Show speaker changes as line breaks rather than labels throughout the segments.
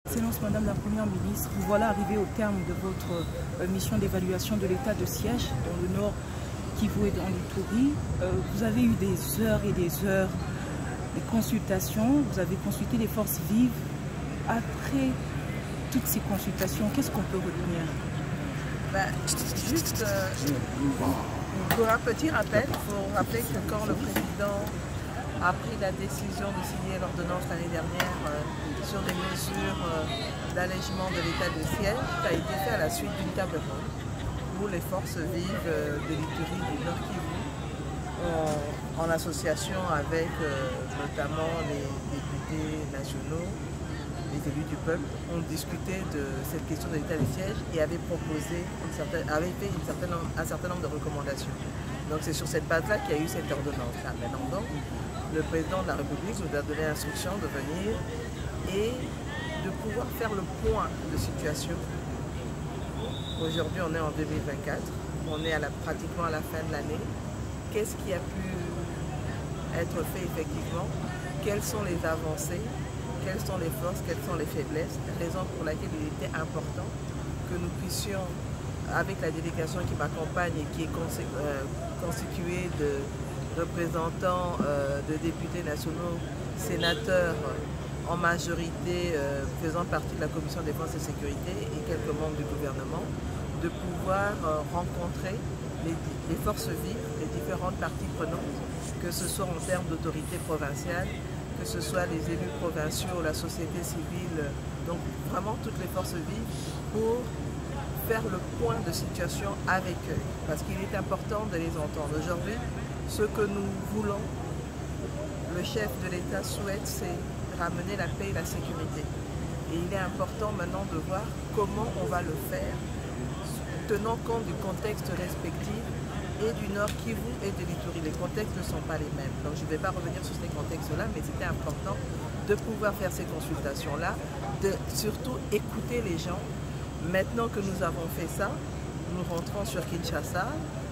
Excellence Madame la Première ministre, vous voilà arrivé au terme de votre mission d'évaluation de l'état de siège dans le Nord Kivu et dans l'Ituri. Vous avez eu des heures et des heures de consultations, vous avez consulté les forces vives. Après toutes ces consultations, qu'est-ce qu'on peut retenir?
Juste pour un petit rappel, il faut rappeler que quand le président a pris la décision de signer l'ordonnance l'année dernière sur des mesures d'allègement de l'état de siège, ça a été fait à la suite d'une table ronde où les forces vives de l'Ituri du Nord Kivu, en association avec notamment les députés nationaux, les élus du peuple, ont discuté de cette question de l'état de siège et avaient proposé un certain nombre de recommandations. Donc c'est sur cette base-là qu'il y a eu cette ordonnance-là. Maintenant, donc, le président de la République nous a donné l'instruction de venir et de pouvoir faire le point de situation. Aujourd'hui, on est en 2024, on est pratiquement à la fin de l'année. Qu'est-ce qui a pu être fait effectivement? Quelles sont les avancées? Quelles sont les forces? Quelles sont les faiblesses? Raison pour laquelle il était important que nous puissions, avec la délégation qui m'accompagne et qui est constituée de représentants de députés nationaux, sénateurs en majorité faisant partie de la commission défense et sécurité et quelques membres du gouvernement, de pouvoir rencontrer les forces vives, les différentes parties prenantes, que ce soit en termes d'autorité provinciale, que ce soit les élus provinciaux, la société civile, donc vraiment toutes les forces vives pour faire le point de situation avec eux, parce qu'il est important de les entendre. Aujourd'hui, ce que nous voulons, le chef de l'État souhaite, c'est ramener la paix et la sécurité. Et il est important maintenant de voir comment on va le faire, tenant compte du contexte respectif et du Nord Kivu et de l'Ituri. Les contextes ne sont pas les mêmes. Donc je ne vais pas revenir sur ces contextes-là, mais c'était important de pouvoir faire ces consultations-là, de surtout écouter les gens. Maintenant que nous avons fait ça, nous rentrons sur Kinshasa,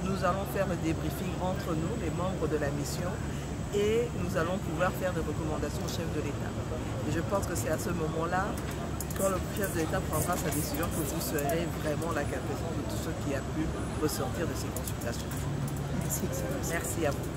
nous allons faire le débriefing entre nous, les membres de la mission, et nous allons pouvoir faire des recommandations au chef de l'État. Et je pense que c'est à ce moment-là, quand le chef de l'État prendra sa décision, que vous serez vraiment la quintessence de tout ce qui a pu ressortir de ces consultations.
Merci.
Merci à vous.